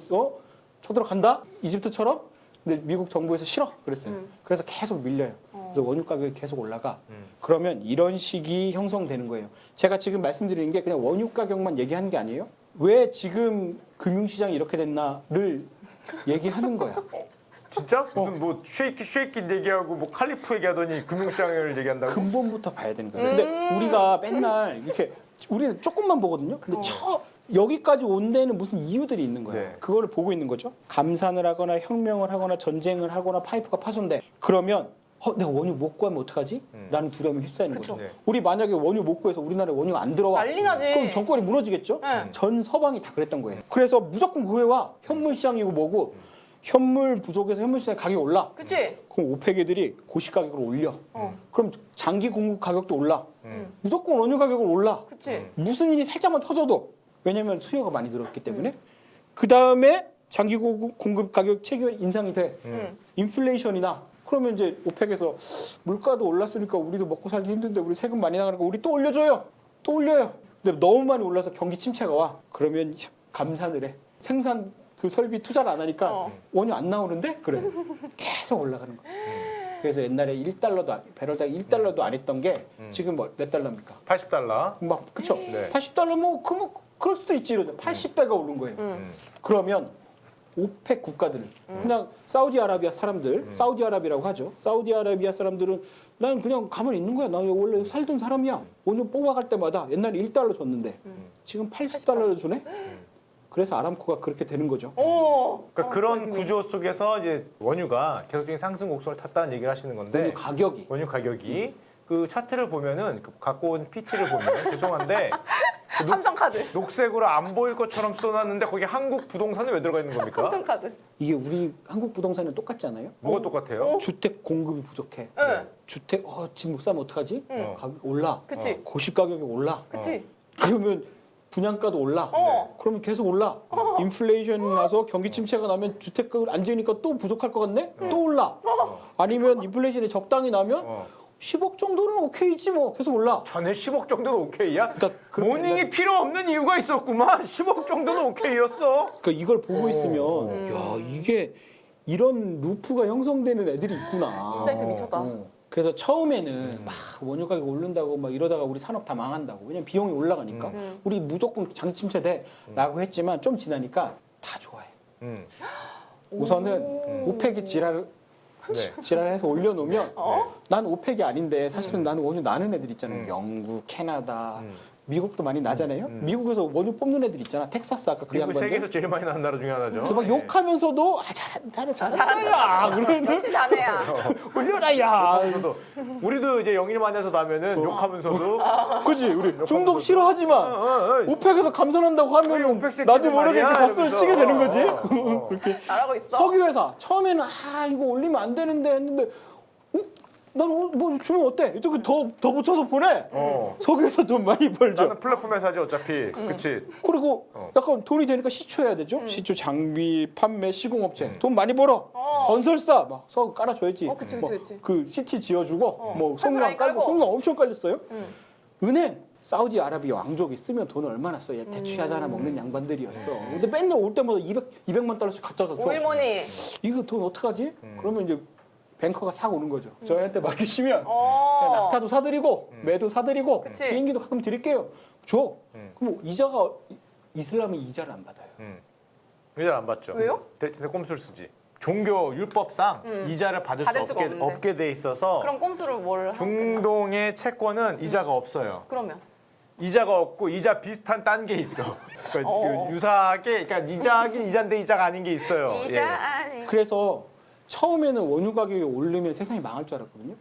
쳐들어간다? 이집트처럼? 근데 미국 정부에서 싫어 그랬어요. 그래서 계속 밀려요. 그래서 원유 가격이 계속 올라가. 그러면 이런 식이 형성되는 거예요. 제가 지금 말씀드리는 게 그냥 원유 가격만 얘기하는 게 아니에요. 왜 지금 금융시장이 이렇게 됐나를 얘기하는 거야. 진짜? 무슨 뭐 쉐이키 얘기하고 뭐 칼리프 얘기하더니 금융시장을 얘기한다고? 근본부터 봐야 되는 거예요. 근데 우리가 맨날 이렇게 우리는 조금만 보거든요. 근데 여기까지 온 데는 무슨 이유들이 있는 거예요. 네. 그거를 보고 있는 거죠. 감산을 하거나 혁명을 하거나 전쟁을 하거나 파이프가 파손돼. 그러면 내가 원유 못 구하면 어떡하지? 라는 두려움이 휩싸이는 그쵸. 거죠. 네. 우리 만약에 원유 못 구해서 우리나라에 원유가 안 들어와. 난리 나지. 그럼 정권이 무너지겠죠? 네. 전 서방이 다 그랬던 거예요. 그래서 무조건 구해와. 현물 시장이고 뭐고. 현물 부족해서 현물 시장 가격이 올라. 그치? 그럼 오펙 애들이 고시 가격을 올려. 그럼 장기 공급 가격도 올라. 무조건 원유 가격을 올라. 그치? 무슨 일이 살짝만 터져도 왜냐면 수요가 많이 늘었기 때문에 그 다음에 장기 공급 가격 체결 인상이 돼. 인플레이션이나 그러면 이제 오펙에서 물가도 올랐으니까 우리도 먹고 살기 힘든데 우리 세금 많이 나가니까 우리 또 올려줘요. 또 올려요. 근데 너무 많이 올라서 경기 침체가 와. 그러면 감산을 해. 생산 그 설비 투자를 안 하니까 원유 안 나오는데 그래. 계속 올라가는 거야. 그래서 옛날에 1달러도 배럴당 1달러도 안 했던 게 지금 몇 달러입니까? 80달러. 막 그쵸? 네. 80달러 뭐 그럴 수도 있지 이러죠. 80배가 오른 거예요. 그러면 오펙 국가들 그냥 사우디아라비아 사람들 사우디아라비아라고 하죠. 사우디아라비아 사람들은 난 그냥 가만히 있는 거야. 나 원래 살던 사람이야. 원유 뽑아갈 때마다 옛날에 1달러 줬는데 지금 80달러를 주네. 그래서 아람코가 그렇게 되는 거죠. 오. 그러니까 그런 구조 속에서 이제 원유가 계속적인 상승 곡선을 탔다는 얘기를 하시는 건데 원유 가격이 원유 가격이 그 차트를 보면은 갖고 온 PT를 보면 죄송한데 함정 카드. 녹색으로 안 보일 것처럼 써놨는데 거기 한국 부동산은 왜 들어가 있는 겁니까? 함정 카드. 이게 우리 한국 부동산은 똑같지 않아요? 뭐가 똑같아요? 주택 공급이 부족해. 응. 주택 집 못 사면 어떡하지? 가격 올라. 그치? 고시 가격이 올라. 그치? 그러면 분양가도 올라. 그러면 계속 올라. 인플레이션이 나서 경기 침체가 나면 주택가를 안 지으니까 또 부족할 것 같네? 또 올라. 아니면 인플레이션이 적당히 나면 10억 정도는 오케이지 뭐. 계속 올라. 전에 10억 정도는 오케이야? 그러니까 그렇게 모닝이 필요 없는 이유가 있었구만. 10억 정도는 오케이였어. 그러니까 이걸 보고 있으면 야 이게 이런 루프가 형성되는 애들이 있구나. 인사이트 미쳤다. 그래서 처음에는 막 원유 가격 오른다고 막 이러다가 우리 산업 다 망한다고. 왜냐면 비용이 올라가니까. 우리 무조건 장기 침체 돼라고 했지만 좀 지나니까 다 좋아해. 우선은 오펙이 지랄해서 올려놓으면 난 오펙이 아닌데 사실은 나는 원유 나는 애들 있잖아요. 영국, 캐나다, 미국도 많이 나잖아요. 미국에서 원유 뽑는 애들 있잖아. 텍사스 아까 그 미국 양반들. 세계에서 제일 많이 나는 나라 중에 하나죠. 그래서 막 예. 욕하면서도 잘한다. 그러면 역시 자네야. 올려라 야. 그래서도 우리도 이제 영일만에서 나면은 욕하면서도 그지 우리 중독 싫어하지만 오펙에서 감산한다고 하면 오펙 새끼들 나도 모르게 말이야, 박수를 이러면서. 치게 되는 거지. 이렇게 잘하고 있어. 석유회사 처음에는 이거 올리면 안 되는데 했는데 난뭐 주면 어때? 이쪽에 더 붙여서 보내. 석유회사 돈 많이 벌죠. 나는 플랫폼 회사지 어차피. 그치? 그리고 약간 돈이 되니까 시초해야 되죠. 시초 장비 판매 시공업체 돈 많이 벌어. 건설사 막 석유 깔아줘야지. 그치. 그 시티 지어주고 뭐 송랑 파이프라인 깔고 깔고. 송랑 엄청 깔렸어요. 은행 사우디아라비아 왕족이 쓰면 돈을 얼마나 써? 대추야자 하나 먹는 양반들이었어. 근데 맨날 올 때마다 200만 달러씩 갖다 줘. 오일머니. 이거 돈 어떡하지? 그러면 이제 뱅커가 싹 오는 거죠. 저희한테 맡기시면 제가 낙타도 사드리고 매도 사드리고 그치. 비행기도 가끔 드릴게요. 줘. 그럼 이자가 이슬람은 이자를 안 받아요. 이자를 안 받죠. 왜요? 근데 꼼수를 쓰지. 종교 율법상 이자를 받을 받을 수 수가 없는데. 없게 돼 있어서 그럼 꼼수를 뭘 하고? 중동의 채권은 이자가 없어요. 그러면 이자가 없고 이자 비슷한 딴 게 있어. 그러니까 그 유사하게 그러니까 이자긴 이자인데 이자가 아닌 게 있어요. 이자 예. 아니. 그래서 처음에는 원유 가격이 오르면 세상이 망할 줄 알았거든요.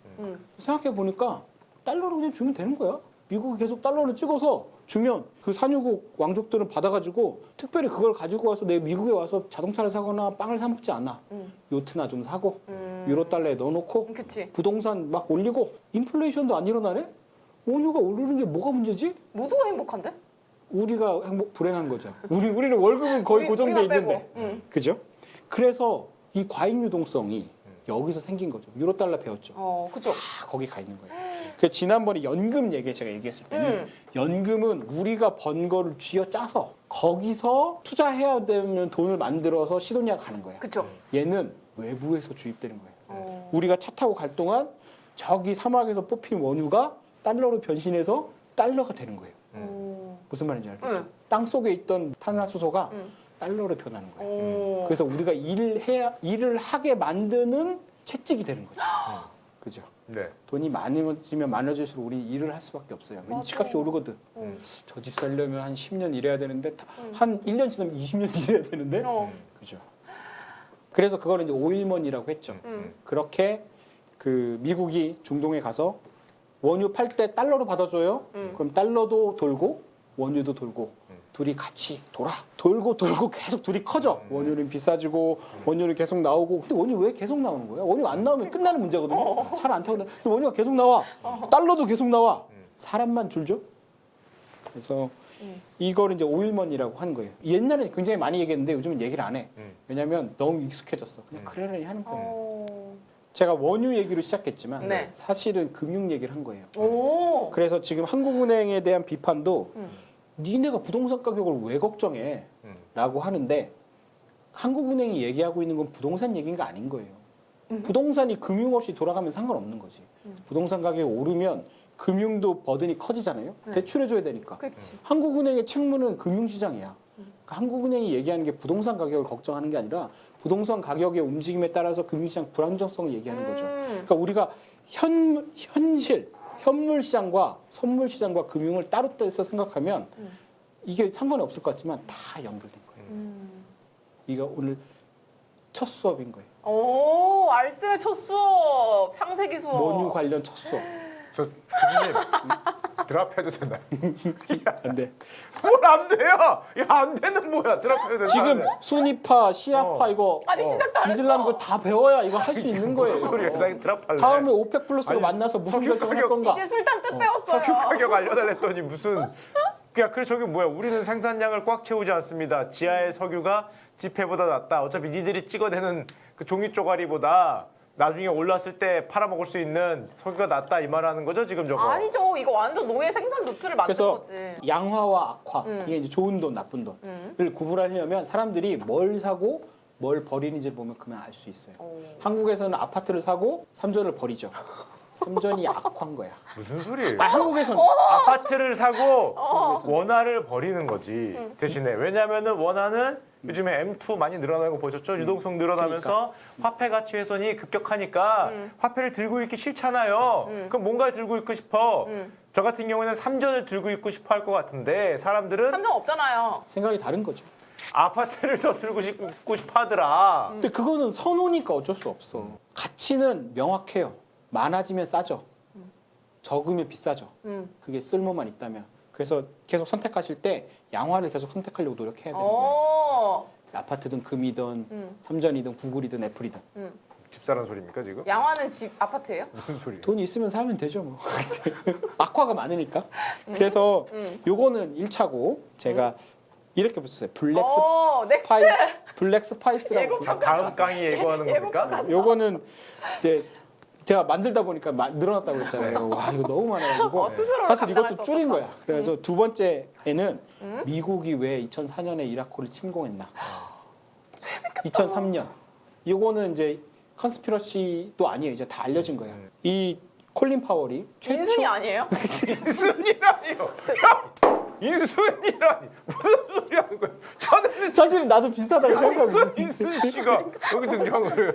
생각해 보니까 달러로 그냥 주면 되는 거야. 미국이 계속 달러를 찍어서 주면 그 산유국 왕족들은 받아가지고 특별히 그걸 가지고 와서 내 미국에 와서 자동차를 사거나 빵을 사 먹지 않아. 요트나 좀 사고 유로 달러에 넣어놓고 그치. 부동산 막 올리고 인플레이션도 안 일어나네. 원유가 오르는 게 뭐가 문제지? 모두가 행복한데? 우리가 불행한 거죠. 우리는 월급은 거의 고정돼 우리만 있는데, 빼고. 그죠? 그래서 이 과잉 유동성이 여기서 생긴 거죠. 유로 달러 배웠죠. 그쵸. 다 거기 가 있는 거예요. 그 지난번에 연금 제가 얘기했을 때는 연금은 우리가 번 거를 쥐어 짜서 거기서 투자해야 되는 돈을 만들어서 시도냐 가는 거야. 그쵸. 얘는 외부에서 주입되는 거예요. 우리가 차 타고 갈 동안 저기 사막에서 뽑힌 원유가 달러로 변신해서 달러가 되는 거예요. 무슨 말인지 알겠죠? 땅 속에 있던 탄화수소가 달러로 변하는 거예요. 그래서 우리가 일을 하게 만드는 채찍이 되는 거죠. 그죠? 네. 돈이 많아지면 많아질수록 우리 일을 할 수밖에 없어요. 맞아. 집값이 오르거든. 저 집 살려면 한 10년 일해야 되는데 한 1년 지나면 20년 일해야 되는데. 그죠? 그래서 그거는 이제 오일머니라고 했죠. 그렇게 그 미국이 중동에 가서 원유 팔 때 달러로 받아줘요. 그럼 달러도 돌고 원유도 돌고 둘이 같이 돌고 계속 둘이 커져. 원유는 비싸지고 원유는 계속 나오고. 근데 원유 왜 계속 나오는 거야? 원유 안 나오면 끝나는 문제거든요. 잘 안 타고. 근데 원유가 계속 나와. 달러도 계속 나와. 사람만 줄죠. 그래서 이걸 이제 오일머니라고 하는 거예요. 옛날에 굉장히 많이 얘기했는데 요즘은 얘기를 안 해. 왜냐하면 너무 익숙해졌어. 그냥 그러려니 하는 거예요. 제가 원유 얘기로 시작했지만 네. 사실은 금융 얘기를 한 거예요. 오. 그래서 지금 한국은행에 대한 비판도 니네가 부동산 가격을 왜 걱정해? 라고 하는데 한국은행이 얘기하고 있는 건 부동산 얘기가 아닌 거예요. 부동산이 금융 없이 돌아가면 상관없는 거지. 부동산 가격이 오르면 금융도 버든이 커지잖아요. 네. 대출해줘야 되니까. 그렇지. 한국은행의 책무는 금융시장이야. 그러니까 한국은행이 얘기하는 게 부동산 가격을 걱정하는 게 아니라 부동산 가격의 움직임에 따라서 금융시장 불안정성을 얘기하는 거죠. 그러니까 우리가 현실, 현물시장과 선물시장과 금융을 따로 떼서 생각하면 이게 상관이 없을 것 같지만 다 연결된 거예요. 이거 오늘 첫 수업인 거예요. 오, 알스의 첫 수업, 상세기 수업. 원유 관련 첫 수업. 저 교수님 드랍해도 되나요? 안 돼. 뭘 안 돼요? 야, 안 되는 뭐야? 드랍해도 된다. 지금 수니파, 시아파 이거 아직 시작도 안 했어. 이슬람 거 다 배워야 이거 할 수 있는 거예요. 무슨 소리야? 나 이거 드랍할래. 다음에 오펙 플러스로 아니, 만나서 무슨 석유 결정을 할 가격- 건가? 이제 술탄 뜻 배웠어요. 석유 가격 알려달랬더니 무슨 야, 그래 저기 뭐야? 우리는 생산량을 꽉 채우지 않습니다. 지하의 석유가 지폐보다 낫다. 어차피 니들이 찍어내는 그 종이 쪼가리보다 나중에 올랐을 때 팔아먹을 수 있는 석유가 낫다 이 말하는 거죠 지금 저거? 아니죠. 이거 완전 노예 생산 루트를 만든 그래서 거지. 양화와 악화 이게 이제 좋은 돈, 나쁜 돈을 구분하려면 사람들이 뭘 사고 뭘 버리는지를 보면 그만 알 수 있어요. 오. 한국에서는 아파트를 사고 삼전을 버리죠. 삼전이 악화인 거야. 무슨 소리예요? 한국에서는 아파트를 사고 원화를 버리는 거지 대신에 왜냐하면은 원화는 요즘에 M2 많이 늘어나는 거 보셨죠? 유동성 늘어나면서 화폐 가치 훼손이 급격하니까 화폐를 들고 있기 싫잖아요. 그럼 뭔가를 들고 있고 싶어. 저 같은 경우에는 삼전을 들고 있고 싶어 할 것 같은데 사람들은 삼정 없잖아요. 생각이 다른 거죠. 아파트를 더 들고 있고 싶어 하더라. 근데 그거는 선호니까 어쩔 수 없어. 가치는 명확해요. 많아지면 싸죠. 적으면 비싸죠. 그게 쓸모만 있다면. 그래서 계속 선택하실 때 양화를 계속 선택하려고 노력해야 되는 거예요. 오. 아파트든 금이든 삼전이든 구글이든 애플이든. 집사란 소리입니까 지금? 양화는 집 아파트예요? 무슨 소리예요? 돈 있으면 사면 되죠 뭐. 악화가 많으니까. 그래서 요거는 1차고 제가 이렇게 붙였어요. 오, 넥스트. 블랙 스파이스라고. 예고평가. 다음 강의 예고하는 겁니까? 예고평가. 요거는 이제 제가 만들다 보니까 늘어났다고 했잖아요. 와 이거 너무 많아가지고 스스로를 사실 감당할 이것도 수 줄인 없었다. 거야. 그래서 두 번째에는 미국이 왜 2004년에 이라크를 침공했나? 2003년. 이거는 이제 컨스피러시도 아니에요. 이제 다 알려진 거예요. 이 콜린 파월이 최초 인순이 아니에요? 인순이라니요. 인순이라니 무슨 소리 하는 거예요? 저는 사실 나도 비슷하다고 생각하고 무슨 인순 씨가 여기 등장을 해요.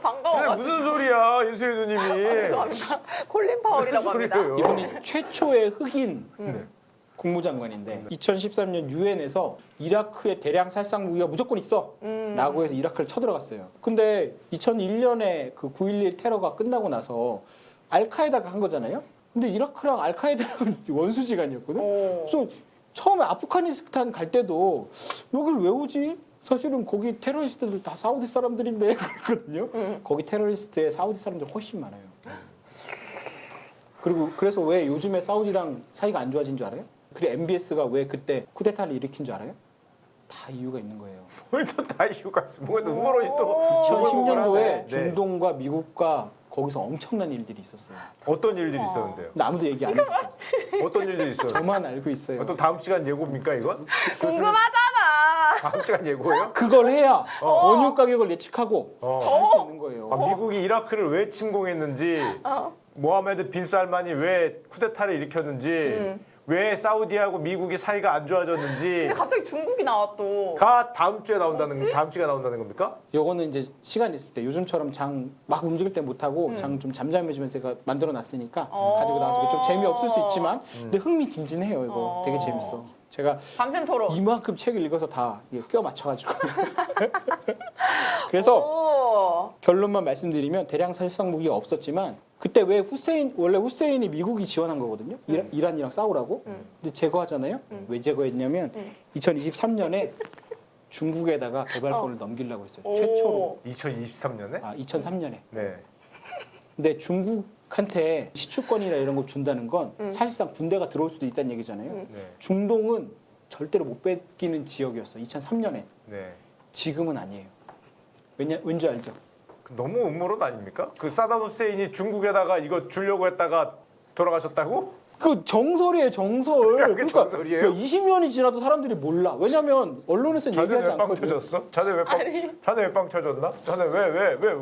반가워가지고. 무슨 소리야 인순이 누님이. 죄송합니다. 콜린 파월이라고 합니다. 소리예요? 이분이 최초의 흑인 국무장관인데 2013년 유엔에서 이라크에 대량 살상 무기가 무조건 있어 라고 해서 이라크를 쳐들어갔어요. 근데 2001년에 그 9.11 테러가 끝나고 나서 알카에다가 한 거잖아요. 근데 이라크랑 알카에다랑 원수지간이었거든. 오. 그래서 처음에 아프가니스탄 갈 때도 여길 왜 오지? 사실은 거기 테러리스트들 다 사우디 사람들인데 그랬거든요. 거기 테러리스트의 사우디 사람들 훨씬 많아요. 그리고 그래서 왜 요즘에 사우디랑 사이가 안 좋아진 줄 알아요? 그리고 MBS가 왜 그때 쿠데타를 일으킨 줄 알아요? 다 이유가 있는 거예요. 뭘또 다 이유가 있어. 뭔가 음모론이 또 2010년도에 네. 중동과 미국과 거기서 엄청난 일들이 있었어요. 어떤 일들이 있었는데요? 근데 아무도 얘기 안 해주죠. 어떤 일들이 있어요? 저만 알고 있어요. 또 다음 시간 예고입니까 이건? 궁금하잖아. 다음 시간 예고예요? 그걸 해야 원유 가격을 예측하고 할 수 있는 거예요. 아, 미국이 이라크를 왜 침공했는지, 모하메드 빈 살만이 왜 쿠데타를 일으켰는지, 왜 사우디하고 미국이 사이가 안 좋아졌는지 근데 갑자기 중국이 나와 또. 가 다음 주에 나온다는 뭐지? 다음 시간 나온다는 겁니까? 요거는 이제 시간 있을 때 요즘처럼 장 막 움직일 때 못 하고 장 좀 잠잠해지면서 제가 만들어 놨으니까 가지고 나와서 좀 재미없을 수 있지만 근데 흥미진진해요 이거 되게 재밌어. 제가 밤샘 토론. 이만큼 책을 읽어서 다 껴 맞춰가지고. 그래서 오. 결론만 말씀드리면 대량 살상 무기가 없었지만 그때 왜 원래 후세인이 미국이 지원한 거거든요. 이란이랑 싸우라고. 근데 제거하잖아요. 왜 제거했냐면 2023년에 중국에다가 개발권을 넘기려고 했어요. 오. 최초로. 2023년에? 2003년에. 네. 근데 중국한테 시추권이나 이런 거 준다는 건 사실상 군대가 들어올 수도 있다는 얘기잖아요. 네. 중동은 절대로 못 뺏기는 지역이었어. 2003년에. 네. 지금은 아니에요. 왠지 알죠? 너무 음모론 아닙니까? 그 사담 후세인이 중국에다가 이거 주려고 했다가 돌아가셨다고? 그 정설이에요, 정설. 야, 그게 정설이에요? 20년이 지나도 사람들이 몰라. 왜냐면 언론에서는 자네 얘기하지 왜 빵 않거든요. 터졌어? 자네 왜 빵? 아니. 자네 왜 빵 터졌나? 자네 왜?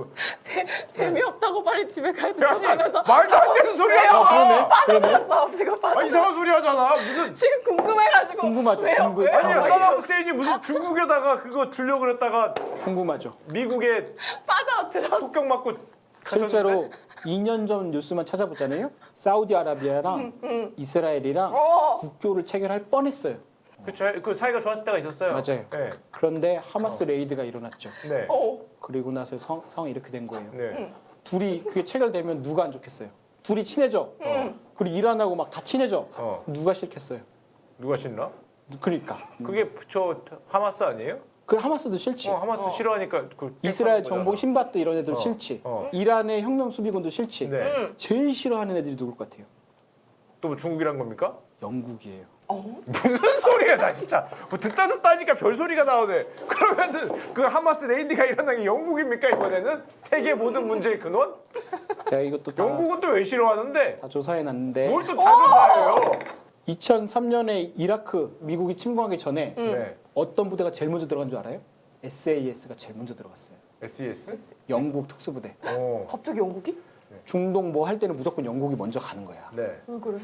재미없다고 빨리 집에 가야 아니, 된다고 하면서 말도 안 되는 소리 하지 마. 빠져들었어. 지금 빠져. 이상한 소리 하잖아. 무슨 지금 궁금해가지고. 궁금하죠, 왜요? 궁금. 왜요? 아니 아, 사담 후세인이 무슨 중국에다가 그거 주려고 그랬다가 궁금하죠. 미국에 빠져들었어. 폭격 맞고 가셨는데? 실제로 2년 전 뉴스만 찾아보잖아요. 사우디아라비아랑 이스라엘이랑 어. 국교를 체결할 뻔했어요. 그쵸? 그 사이가 좋았을 때가 있었어요. 맞아요. 네. 그런데 하마스 레이드가 일어났죠. 네. 어. 그리고 나서 상황이 이렇게 된 거예요. 네. 둘이 그게 체결되면 누가 안 좋겠어요? 둘이 친해져. 그리고 이란하고 막 다 친해져. 어. 누가 싫겠어요? 누가 싫나? 그러니까. 그게 저 하마스 아니에요? 그 하마스도 싫지. 하마스 싫어하니까 그 이스라엘 땡깡 정복 거잖아. 신바트 이런 애들 어. 싫지. 어. 이란의 혁명 수비군도 싫지. 네. 제일 싫어하는 애들이 누굴 것 같아요? 또 뭐 중국이란 겁니까? 영국이에요. 무슨 소리야 나 진짜 뭐 듣다 하니까 별 소리가 나오네. 그러면은 그 하마스 레이드가 일어난 게 영국입니까 이번에는? 세계 모든 문제의 근원? 제가 이것도 다, 영국은 또 왜 싫어하는데? 다 조사해놨는데 뭘 또 다조사해요? 2003년에 이라크 미국이 침공하기 전에 네. 어떤 부대가 제일 먼저 들어간 줄 알아요? SAS가 제일 먼저 들어갔어요. SES? 영국 특수부대. 어. 갑자기 영국이? 중동 뭐 할 때는 무조건 영국이 먼저 가는 거야. 네. 왜 그래?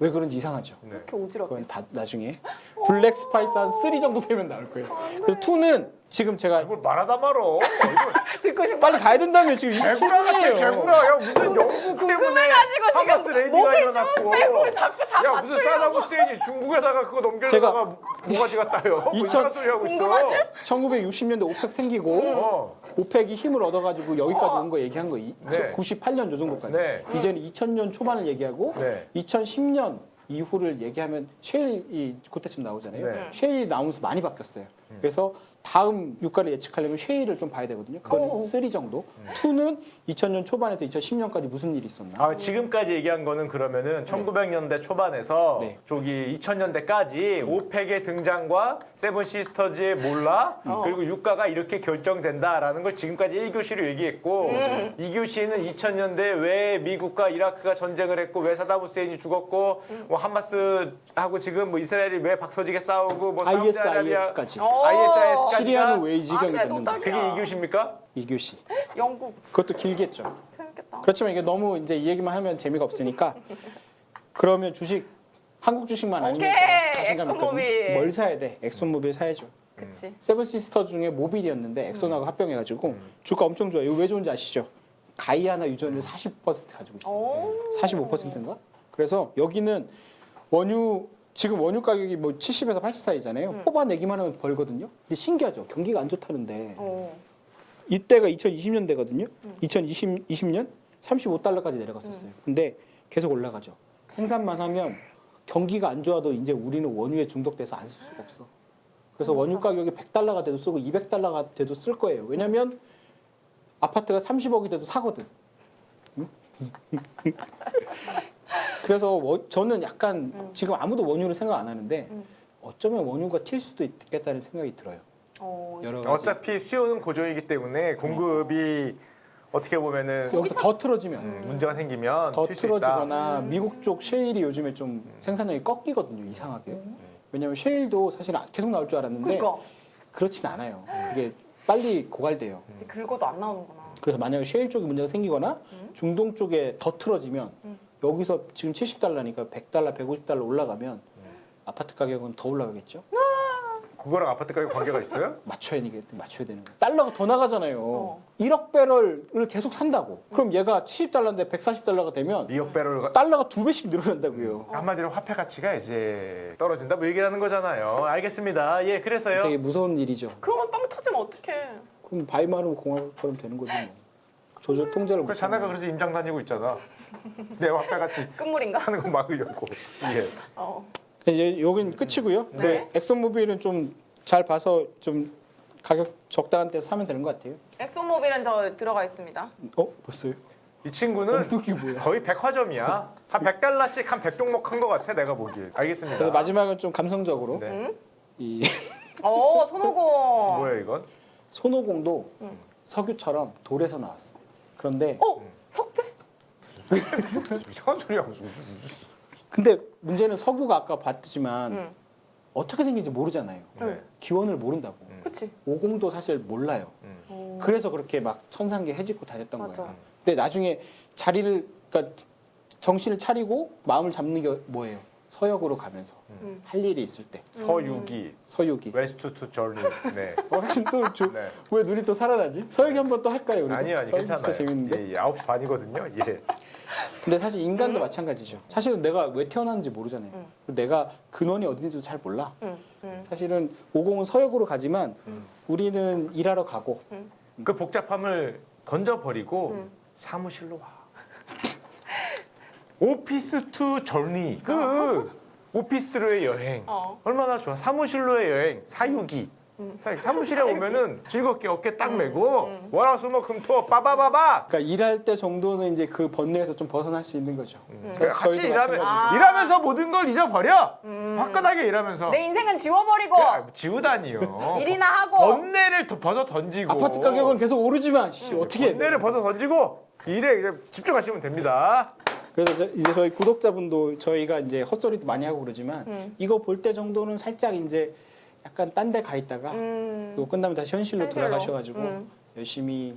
왜 그런지 이상하죠. 네. 이렇게 오지랖. 그건 다 나중에 블랙 스파이스 한 3 정도 되면 나올 거예요. 그래서 2는 지금 제가 뭘 말하다 말어. 듣고 싶어. 빨리 가야 된다며 지금 개구라 같아 27분이에요. 개구라. 야 무슨 영국 때문에 궁금해가지고 지금 하마스 레이드가 목을 일어났고. 빼고 자꾸 다 야 무슨 맞추려고. 사담 후세인이 중국에다가 그거 넘기려다가 모가지가 따요. 뭐 2000 이상한 소리 하고 있어. 궁금하지? 1960년대 오펙 생기고 어. 오펙이 힘을 얻어가지고 여기까지 온 거 얘기한 거 네. 98년 요 정도까지. 네. 이제는 2000년 초반을 얘기하고 네. 2010년 이후를 얘기하면 쉐일이 그때쯤 나오잖아요. 네. 쉐일이 나오면서 많이 바뀌었어요. 그래서 다음 유가를 예측하려면 쉐일을 좀 봐야 되거든요. 그거는 오. 3 정도. 2는 2000년 초반에서 2010년까지 무슨 일이 있었나. 아, 지금까지 얘기한 거는 그러면은 1900년대 초반에서 네. 저기 2000년대까지 오펙의 등장과 세븐 시스터즈의 몰라 그리고 유가가 이렇게 결정된다라는 걸 지금까지 1교시로 얘기했고 2교시는 2000년대 왜 미국과 이라크가 전쟁을 했고 왜 사담 후세인이 죽었고 뭐 하마스하고 지금 뭐 이스라엘이 왜 박터지게 싸우고 뭐 사우디아라비아 ISIS까지. ISIS까지가 시리아는 왜 이 지경이 아, 네, 됐는가. 노답이야. 그게 2교시입니까? 2교시. 영국. 그것도 길겠죠. 재밌겠다. 그렇지만 이게 너무 이제 이 얘기만 하면 재미가 없으니까 그러면 주식 한국 주식만 아니면 오케이, 제가 자신감 엑소모빌. 있거든요. 뭘 사야 돼? 엑소모빌 사야죠. 그치. 세븐시스터 중에 모빌이었는데 엑소나하고 합병해가지고 주가 엄청 좋아요. 이거 왜 좋은지 아시죠? 가이아나 유전을 40% 가지고 있어요. 오. 45%인가? 그래서 여기는 원유 지금 원유 가격이 뭐 70에서 80 사이잖아요. 뽑아내기만 하면 벌거든요. 근데 신기하죠. 경기가 안 좋다는데 어. 이때가 2020년대거든요. 2020년 35달러까지 내려갔었어요. 근데 계속 올라가죠. 생산만 하면 경기가 안 좋아도 이제 우리는 원유에 중독돼서 안 쓸 수가 없어. 그래서 원유 가격이 100달러가 돼도 쓰고 200달러가 돼도 쓸 거예요. 왜냐면 아파트가 30억이 돼도 사거든. 응? 그래서 저는 약간 지금 아무도 원유를 생각 안 하는데 어쩌면 원유가 튈 수도 있겠다는 생각이 들어요. 어. 여러 가지. 어차피 수요는 고정이기 때문에 공급이 어떻게 보면은 여기서 더 틀어지면 문제가 생기면 더 튈수 있다. 틀어지거나 미국 쪽 셰일이 요즘에 좀 생산량이 꺾이거든요. 이상하게. 왜냐하면 셰일도 사실 계속 나올 줄 알았는데 그러니까 그렇진 않아요. 그게 빨리 고갈돼요. 이제 긁어도 안 나오는구나. 그래서 만약에 셰일 쪽에 문제가 생기거나 중동 쪽에 더 틀어지면 여기서 지금 70달러니까 100달러, 150달러 올라가면 아파트 가격은 더 올라가겠죠. 그거랑 아파트 가격 관계가 있어요? 맞춰야 되는 거야. 달러가 더 나가잖아요. 1억 배럴을 계속 산다고. 그럼 얘가 70달러인데 140달러가 되면 2억 배럴 달러가 2배씩 늘어난다고요. 한마디로 화폐 가치가 이제 떨어진다 뭐 얘기를 하는 거잖아요. 알겠습니다. 예, 그래서요. 되게 무서운 일이죠. 그러면 빵 터지면 어떡해. 그럼 바이마르 공화국처럼 되는 거지 뭐. 조절 통제를 그래 못 자네가 하면. 그래서 임장 다니고 있잖아. 내 화폐 가치 끝물인가? 하는 거 막으려고. 예. 이제 여긴 끝이고요. 네. 엑슨모빌은 좀 잘 봐서 좀 가격 적당한 데 사면 되는 것 같아요. 엑소모빌은 저 들어가 있습니다. 벌써요? 이 친구는 엉뚱이 뭐야? 거의 백화점이야. 한 100달러씩 한 100종목 한 것 같아 내가 보기에. 알겠습니다. 그래서 마지막은 좀 감성적으로 네. 이 손오공. 뭐야 이건? 손오공도 석유처럼 돌에서 나왔어. 그런데 석재? 이상한 소리 하고 있어. 근데 문제는 석유가 아까 봤지만 어떻게 생긴지 모르잖아요. 네. 기원을 모른다고. 그치. 오공도 사실 몰라요. 그래서 그렇게 막 천상계 해집고 다녔던 맞아. 거예요. 근데 나중에 그러니까 정신을 차리고 마음을 잡는 게 뭐예요? 서역으로 가면서 할 일이 있을 때 서유기, 서유기. 웨스트 투 저리. 네. 네. 왜 눈이 또 살아나지? 서유기 한번 또 할까요? 우리? 아니요, 서유기 괜찮아요. 진짜 재밌는데. 예, 예. 9시 반이거든요. 예. 근데 사실 인간도 마찬가지죠. 사실은 내가 왜 태어났는지 모르잖아요. 그리고 내가 근원이 어딘지도 잘 몰라. 사실은 오공은 서역으로 가지만 우리는 일하러 가고 그 복잡함을 던져버리고 사무실로 와. 오피스 투 저니. 그 오피스로의 여행. 얼마나 좋아. 사무실로의 여행. 사유기. 사무실에 오면은 즐겁게 어깨 딱 메고 월화수목금토 빠바바바. 그러니까 일할 때 정도는 이제 그 번뇌에서 좀 벗어날 수 있는 거죠. 그러니까 같이 저희도 일하면 마찬가지고. 일하면서 모든 걸 잊어버려. 화끈하게 일하면서. 내 인생은 지워버리고 지우다니요. 일이나 하고. 번뇌를 벗어 던지고. 아파트 가격은 계속 오르지만 어떻게 해야 돼? 번뇌를 벗어 던지고 일에 이제 집중하시면 됩니다. 그래서 이제 저희 구독자분도 저희가 이제 헛소리도 많이 하고 그러지만 이거 볼 때 정도는 살짝 이제 약간 딴 데 가 있다가 또 끝나면 다시 현실로 돌아가셔가지고 열심히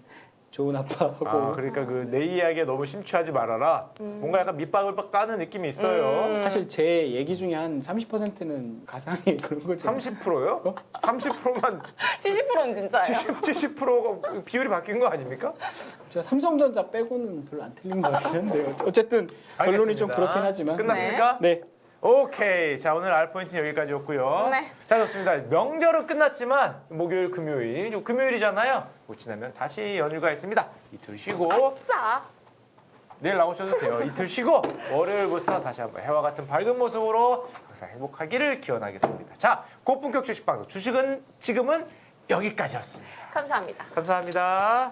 좋은 아빠하고 아, 그러니까 그 내 이야기에 너무 심취하지 말아라. 뭔가 약간 밑밥을 까는 느낌이 있어요. 사실 제 얘기 중에 한 30%는 가상의 그런 거죠. 30%요? 30%만 70%는 진짜예요. 70%가 비율이 바뀐 거 아닙니까? 제가 삼성전자 빼고는 별로 안 틀린 것 같긴 한데요. 어쨌든 결론이 좀 알겠습니다. 그렇긴 하지만 끝났습니까? 네. 오케이. 자, 오늘 알포인트는 여기까지였고요. 네. 자, 좋습니다. 명절은 끝났지만 목요일, 금요일, 요 금요일이잖아요. 곧 지나면 다시 연휴가 있습니다. 이틀 쉬고 싸. 내일 나오셔도 돼요. 이틀 쉬고 월요일부터 다시 한번 해와 같은 밝은 모습으로 항상 행복하기를 기원하겠습니다. 자, 고품격 주식 방송 주식은 지금은 여기까지였습니다. 감사합니다. 감사합니다.